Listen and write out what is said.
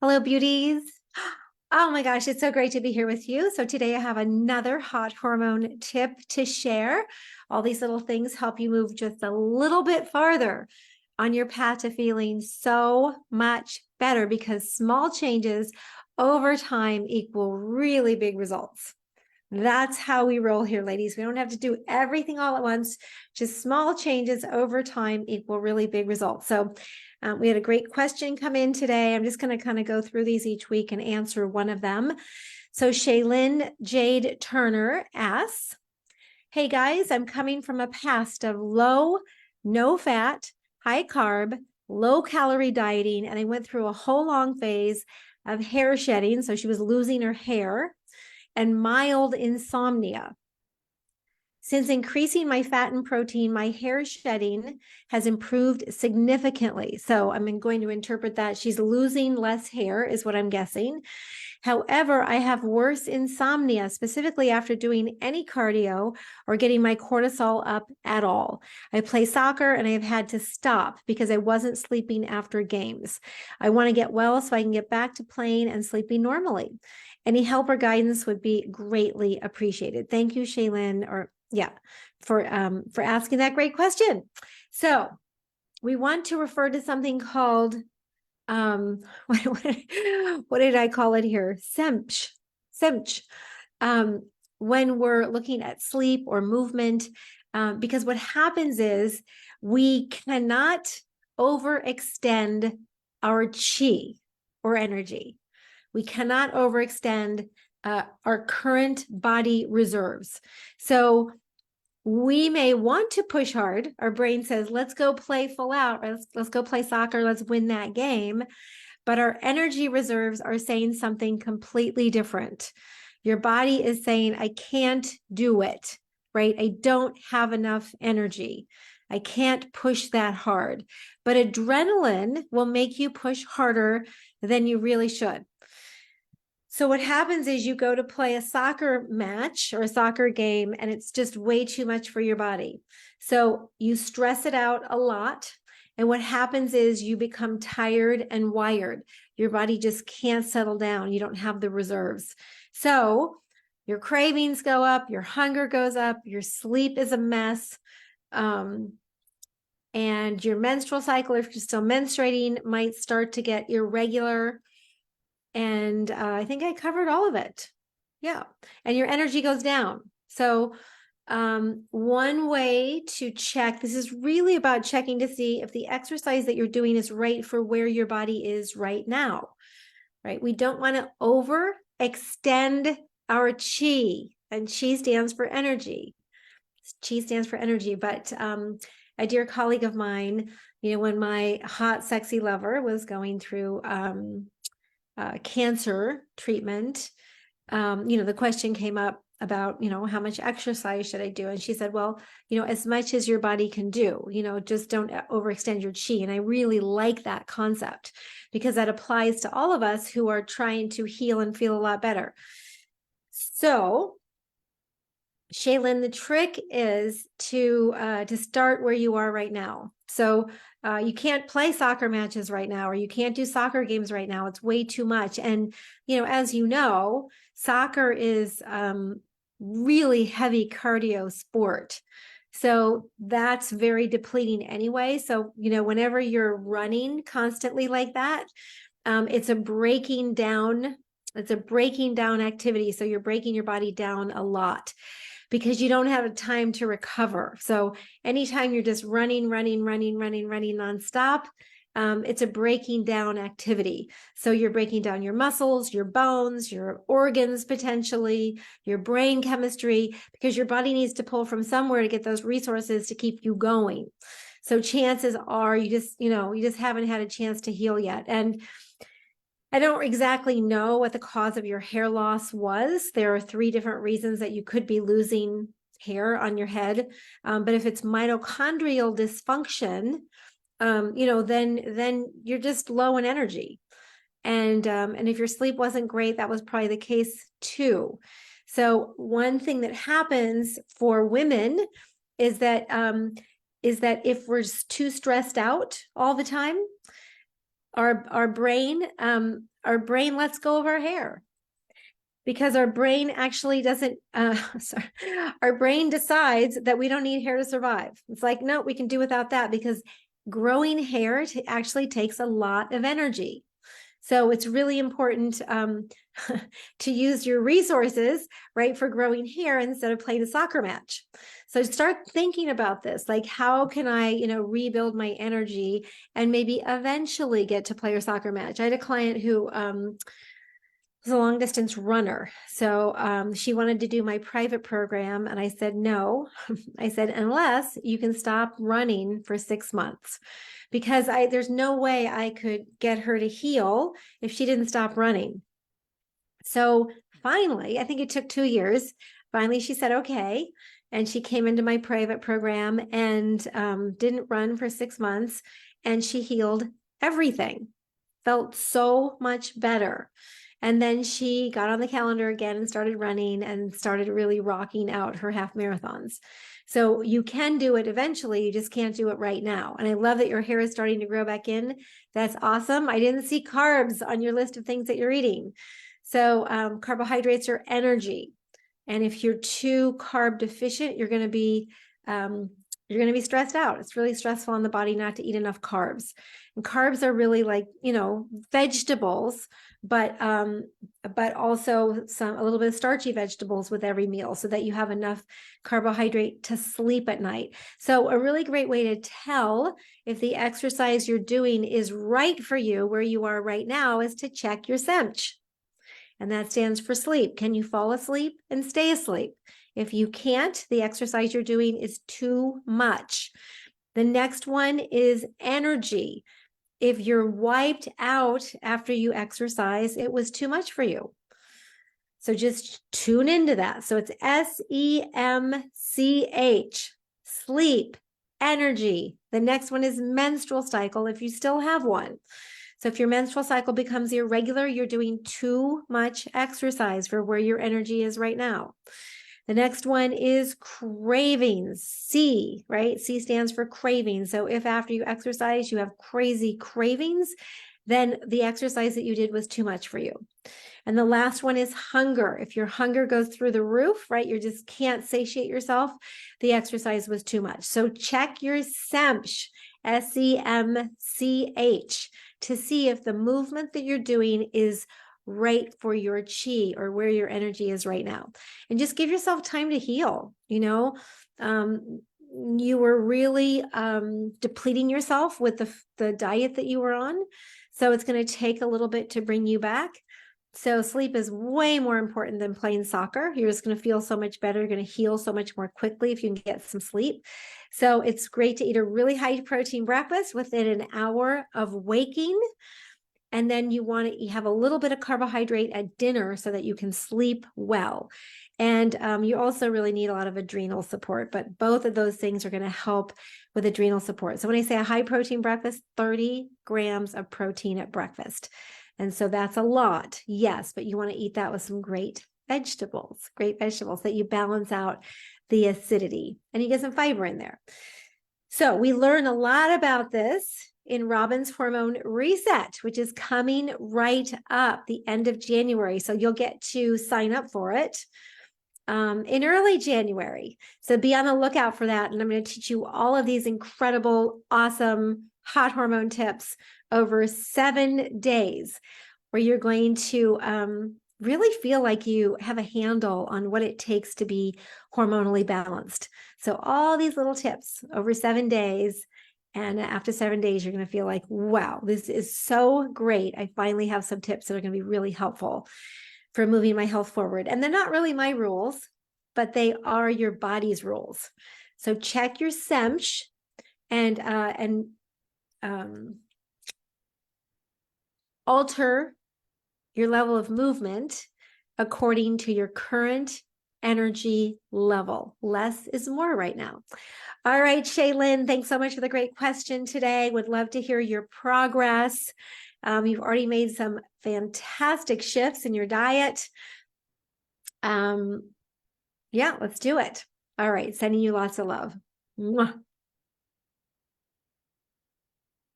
Hello, beauties. Oh my gosh, it's so great to be here with you. So today I have another hot hormone tip to share. All these little things help you move just a little bit farther on your path to feeling so much better because small changes over time equal really big results. That's how we roll here, ladies. We don't have to do everything all at once. Just small changes over time equal really big results. So we had a great question come in today. I'm just going to kind of go through these each week and answer one of them. So Shaylin Jade Turner asks, hey guys, I'm coming from a past of low, no fat, high carb, low calorie dieting, and I went through a whole long phase of hair shedding. So she was losing her hair and mild insomnia. Since increasing my fat and protein, my hair shedding has improved significantly. So I'm going to interpret that she's losing less hair is what I'm guessing. However, I have worse insomnia, specifically after doing any cardio or getting my cortisol up at all. I play soccer and I have had to stop because I wasn't sleeping after games. I want to get well so I can get back to playing and sleeping normally. Any help or guidance would be greatly appreciated. Thank you, Shaylin, for asking that great question. So we want to refer to something called what did I call it here? SEMCH. SEMCH. When we're looking at sleep or movement, because what happens is we cannot overextend our chi or energy. We cannot overextend our current body reserves. So we may want to push hard. Our brain says, let's go play full out. Let's go play soccer. Let's win that game. But our energy reserves are saying something completely different. Your body is saying, I can't do it, right? I don't have enough energy. I can't push that hard. But adrenaline will make you push harder than you really should. So what happens is you go to play a soccer match or a soccer game, and it's just way too much for your body. So you stress it out a lot. And what happens is you become tired and wired. Your body just can't settle down. You don't have the reserves. So your cravings go up, your hunger goes up, your sleep is a mess. And your menstrual cycle, if you're still menstruating, might start to get irregular. And I think I covered all of it. Yeah. And your energy goes down. So one way to check, this is really about checking to see if the exercise that you're doing is right for where your body is right now, right? We don't want to overextend our chi, and chi stands for energy. Chi stands for energy. But a dear colleague of mine, when my hot, sexy lover was going through cancer treatment, the question came up about, how much exercise should I do? And she said, well, as much as your body can do, just don't overextend your chi. And I really like that concept because that applies to all of us who are trying to heal and feel a lot better. So Shaylin, the trick is to start where you are right now. So you can't play soccer matches right now, or you can't do soccer games right now. It's way too much. And, as you know, soccer is really heavy cardio sport. So that's very depleting anyway. So, whenever you're running constantly like that, it's a breaking down activity. So you're breaking your body down a lot because you don't have time to recover. So anytime you're just running nonstop, it's a breaking down activity. So you're breaking down your muscles, your bones, your organs, potentially your brain chemistry, because your body needs to pull from somewhere to get those resources to keep you going. So chances are you just haven't had a chance to heal yet. And I don't exactly know what the cause of your hair loss was. There are 3 different reasons that you could be losing hair on your head. But if it's mitochondrial dysfunction, then you're just low in energy. And if your sleep wasn't great, that was probably the case too. So one thing that happens for women is that if we're too stressed out all the time, our brain our brain lets go of our hair because our brain actually doesn't, sorry, our brain decides that we don't need hair to survive. It's like, no, we can do without that because growing hair actually takes a lot of energy. So it's really important to use your resources, right, for growing hair instead of playing a soccer match. So start thinking about this, like how can I, rebuild my energy and maybe eventually get to play a soccer match. I had a client who was a long distance runner. So she wanted to do my private program. And I said, no, I said, unless you can stop running for 6 months, because there's no way I could get her to heal if she didn't stop running. So finally, I think it took 2 years. Finally, she said, okay. And she came into my private program and didn't run for 6 months. And she healed everything, felt so much better. And then she got on the calendar again and started running and started really rocking out her half marathons. So you can do it eventually. You just can't do it right now. And I love that your hair is starting to grow back in. That's awesome. I didn't see carbs on your list of things that you're eating. So carbohydrates are energy. And if you're too carb deficient, you're going to be stressed out. It's really stressful on the body not to eat enough carbs. And carbs are really like, vegetables, but also a little bit of starchy vegetables with every meal so that you have enough carbohydrate to sleep at night. So a really great way to tell if the exercise you're doing is right for you where you are right now is to check your SEMCH. And that stands for sleep. Can you fall asleep and stay asleep? If you can't, the exercise you're doing is too much. The next one is energy. If you're wiped out after you exercise, it was too much for you. So just tune into that. So it's SEMCH, sleep, energy. The next one is menstrual cycle, if you still have one. So if your menstrual cycle becomes irregular, you're doing too much exercise for where your energy is right now. The next one is cravings, C, right? C stands for cravings. So if after you exercise, you have crazy cravings, then the exercise that you did was too much for you. And the last one is hunger. If your hunger goes through the roof, right, you just can't satiate yourself, the exercise was too much. So check your SEMCH, SEMCH, to see if the movement that you're doing is right for your chi or where your energy is right now. And just give yourself time to heal. You were really depleting yourself with the diet that you were on. So it's going to take a little bit to bring you back. So sleep is way more important than playing soccer. You're just going to feel so much better. You're going to heal so much more quickly if you can get some sleep. So it's great to eat a really high protein breakfast within an hour of waking. And then you have a little bit of carbohydrate at dinner so that you can sleep well. And you also really need a lot of adrenal support, but both of those things are going to help with adrenal support. So when I say a high protein breakfast, 30 grams of protein at breakfast. And so that's a lot, yes, but you want to eat that with some great vegetables that you balance out the acidity and you get some fiber in there. So we learn a lot about this in Robin's Hormone Reset, which is coming right up the end of January. So you'll get to sign up for it in early January. So be on the lookout for that. And I'm going to teach you all of these incredible, awesome hot hormone tips over 7 days, where you're going to really feel like you have a handle on what it takes to be hormonally balanced. So all these little tips over 7 days. And after 7 days, you're going to feel like, wow, this is so great. I finally have some tips that are going to be really helpful for moving my health forward. And they're not really my rules, but they are your body's rules. So check your SEMCH and alter your level of movement according to your current energy level. Less is more right now. All right, Shaylin, thanks so much for the great question today. Would love to hear your progress. You've already made some fantastic shifts in your diet. Yeah, let's do it. All right, sending you lots of love. Mwah.